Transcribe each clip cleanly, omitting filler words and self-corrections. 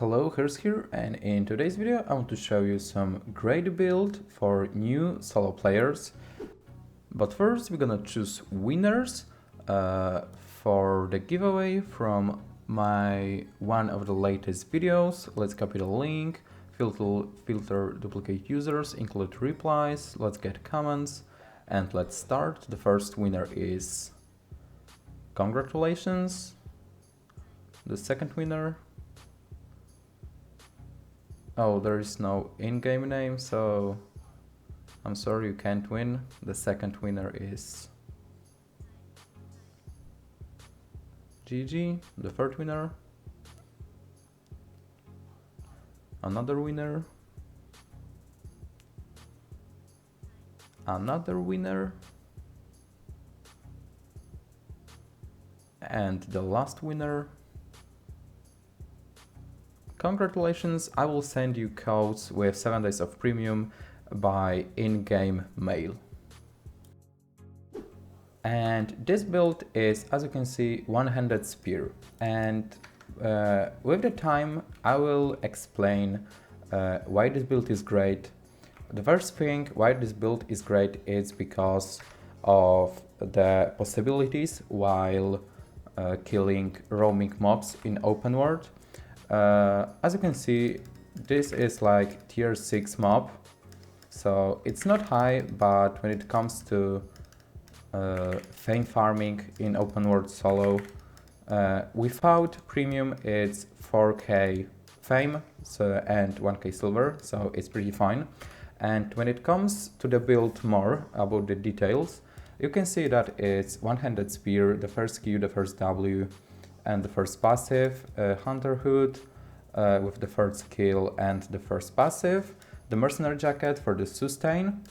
Hello, Hers here, and in today's video I want to show you some great build for new solo players. But first we're gonna choose winners for the giveaway from my one of the latest videos. Let's copy the link, filter duplicate users, include replies, let's get comments, and let's start. The first winner is congratulations. The second winner, oh, there is no in-game name, so I'm sorry, you can't win. The second winner is GG. The third winner, another winner, another winner, and the last winner. Congratulations, I will send you codes with 7 days of premium by in-game mail. And this build is, as you can see, one-handed spear. And with the time, I will explain why this build is great. The first thing why this build is great is because of the possibilities while killing roaming mobs in open world. As you can see, this is like tier 6 mob, so it's not high, but when it comes to fame farming in open world solo, without premium it's 4k fame and 1k silver, so it's pretty fine. And when it comes to the build more about the details, you can see that it's one-handed spear, the first Q, the first W, and the first passive, Hunter Hood with the first skill and the first passive, the Mercenary Jacket for the sustain.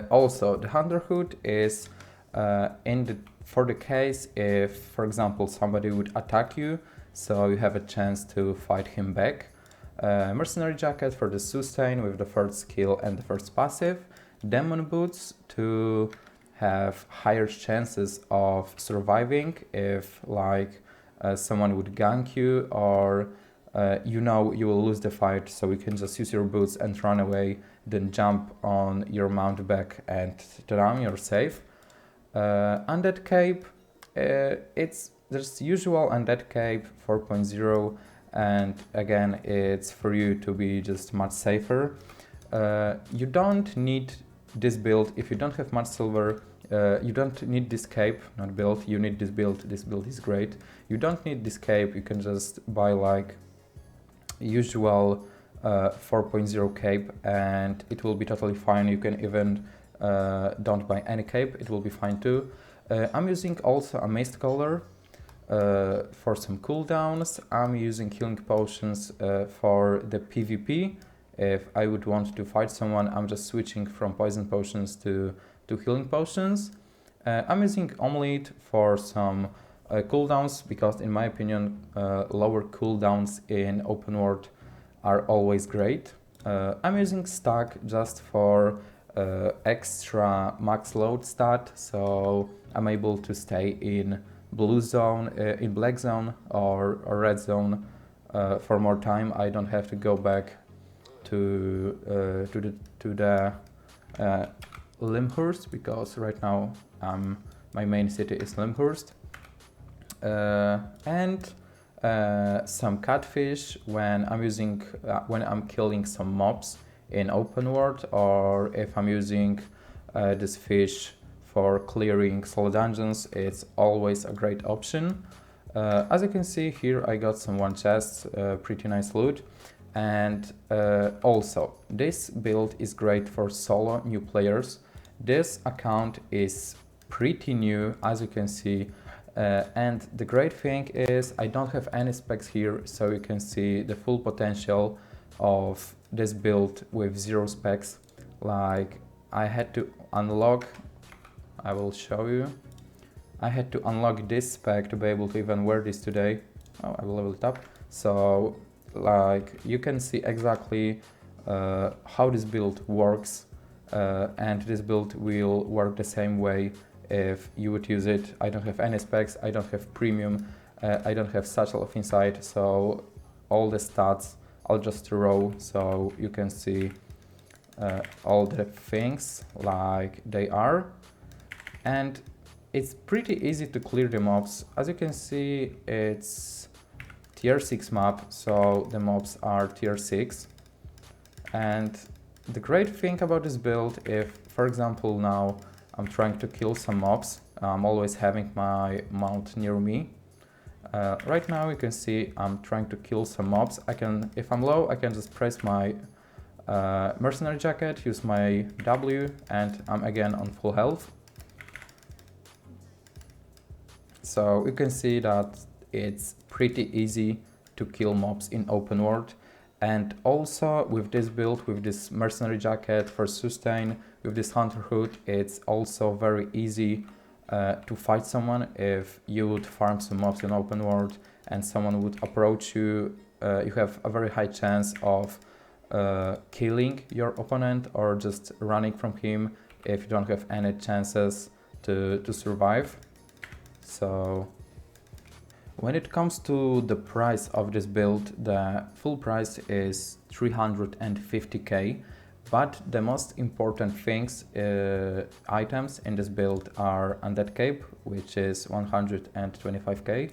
Also, the Hunter Hood is for the case if, for example, somebody would attack you, so you have a chance to fight him back. Mercenary Jacket for the sustain with the first skill and the first passive, Demon Boots to have higher chances of surviving if like someone would gank you, or you know you will lose the fight, so you can just use your boots and run away, then jump on your mount back and run, you're safe. Undead Cape, it's there's usual Undead Cape 4.0, and again it's for you to be just much safer. You don't need this build if you don't have much silver. You don't need this cape, not build, you need this build. This build is great. You don't need this cape, you can just buy like usual 4.0 cape and it will be totally fine. You can even don't buy any cape, it will be fine too. I'm using also a Mist Collar for some cooldowns. I'm using healing potions for the PvP. If I would want to fight someone, I'm just switching from poison potions to healing potions. I'm using Omelette for some cooldowns, because in my opinion lower cooldowns in open world are always great. I'm using Stack just for extra max load stat, so I'm able to stay in blue zone, in black zone or red zone for more time. I don't have to go back to the Limhurst, because right now my main city is Limhurst. And some catfish when I'm killing some mobs in open world, or if I'm using this fish for clearing solo dungeons, it's always a great option. As you can see here, I got some one chests, pretty nice loot. And also, this build is great for solo new players. This account is pretty new, as you can see, and the great thing is I don't have any specs here, so you can see the full potential of this build with 0 specs. Like, I had to unlock, I will show you, I had to unlock this spec to be able to even wear this today. Oh, I will level it up. So like you can see exactly how this build works, and this build will work the same way if you would use it. I don't have any specs, I don't have premium, I don't have Satchel of Insight, so all the stats. I'll just row so you can see all the things like they are, and it's pretty easy to clear the mobs. As you can see, it's tier 6 map, so the mobs are tier 6. And the great thing about this build, if for example now I'm trying to kill some mobs, I'm always having my mount near me. Right now you can see I'm trying to kill some mobs. If I'm low, I can just press my mercenary jacket, use my W, and I'm again on full health. So you can see that it's pretty easy to kill mobs in open world. And also with this build, with this mercenary jacket for sustain, with this hunter hood, it's also very easy to fight someone. If you would farm some mobs in open world and someone would approach you, you have a very high chance of killing your opponent or just running from him if you don't have any chances to survive. So when it comes to the price of this build, the full price is 350k, but the most important things, items in this build are Undead Cape, which is 125k,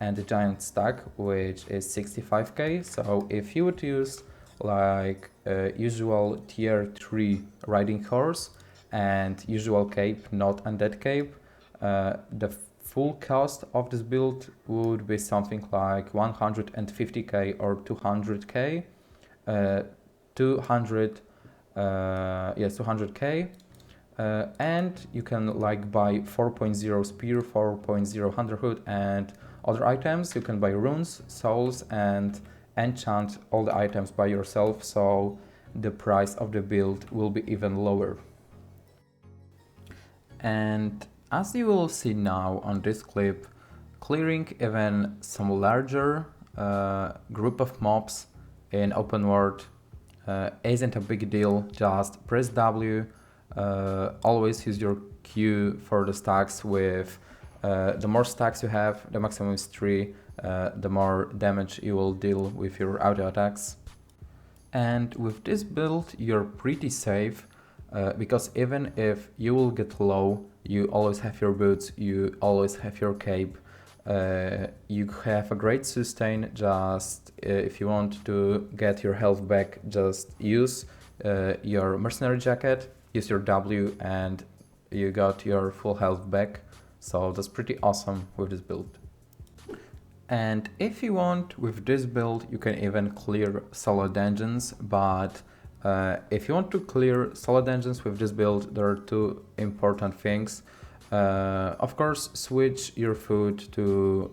and the Giant Stack, which is 65k. So if you would use like usual tier 3 riding horse and usual cape, not Undead Cape, the full cost of this build would be something like 150k or 200k, 200k, and you can like buy 4.0 spear, 4.0 hunter hood, and other items. You can buy runes, souls, and enchant all the items by yourself, so the price of the build will be even lower. And as you will see now on this clip, clearing even some larger group of mobs in open world isn't a big deal. Just press W, always use your Q for the stacks. With the more stacks you have, the maximum is 3, the more damage you will deal with your auto attacks. And with this build you're pretty safe, because even if you will get low, you always have your boots, you always have your cape, you have a great sustain. Just if you want to get your health back, just use your mercenary jacket, use your W, and you got your full health back. So that's pretty awesome with this build. And if you want, with this build you can even clear solo dungeons, but if you want to clear solo dungeons with this build, there are two important things. Of course, switch your food to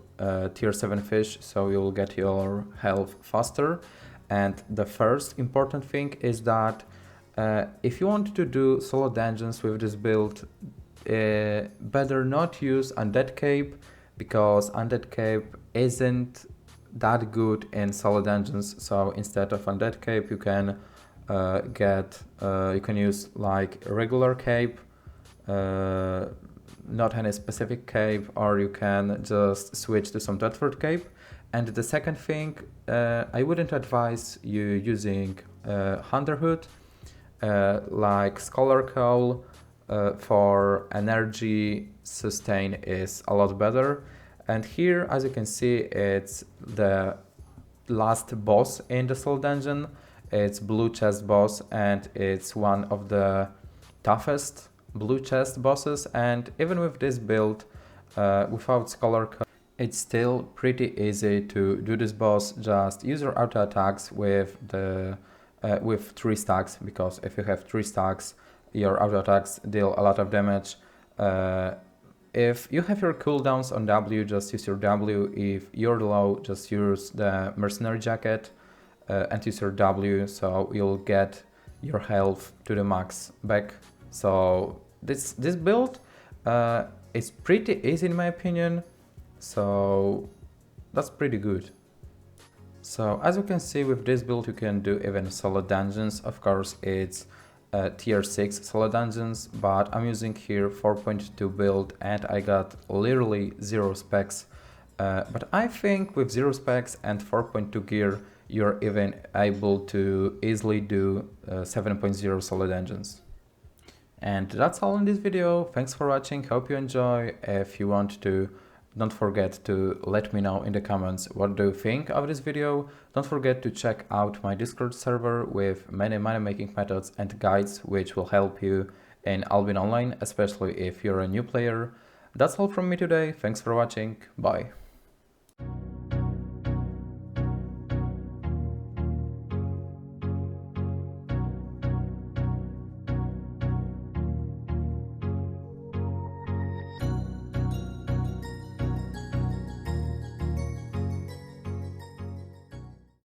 tier 7 fish, so you'll get your health faster. And the first important thing is that if you want to do solo dungeons with this build, better not use Undead Cape, because Undead Cape isn't that good in solo dungeons. So instead of Undead Cape, you can you can use like a regular cape, not any specific cape, or you can just switch to some Deathward cape. And the second thing, I wouldn't advise you using Hunter Hood, like Scholar Cowl for energy sustain is a lot better. And here, as you can see, it's the last boss in the soul dungeon. It's blue chest boss, and it's one of the toughest blue chest bosses. And even with this build, without Scholar Cowl, it's still pretty easy to do this boss. Just use your auto attacks with the with 3 stacks, because if you have 3 stacks, your auto attacks deal a lot of damage. If you have your cooldowns on W, just use your W. If you're low, just use the mercenary jacket and use your W, so you'll get your health to the max back. So this build is pretty easy in my opinion, so that's pretty good. So as you can see, with this build you can do even solo dungeons. Of course it's tier 6 solo dungeons, but I'm using here 4.2 build, and I got literally 0 specs But I think with 0 specs and 4.2 gear, you're even able to easily do 7.0 solid engines. And that's all in this video. Thanks for watching. Hope you enjoy. If you want to, don't forget to let me know in the comments what do you think of this video. Don't forget to check out my Discord server with many money making methods and guides which will help you in Albion Online, especially if you're a new player. That's all from me today. Thanks for watching. Bye.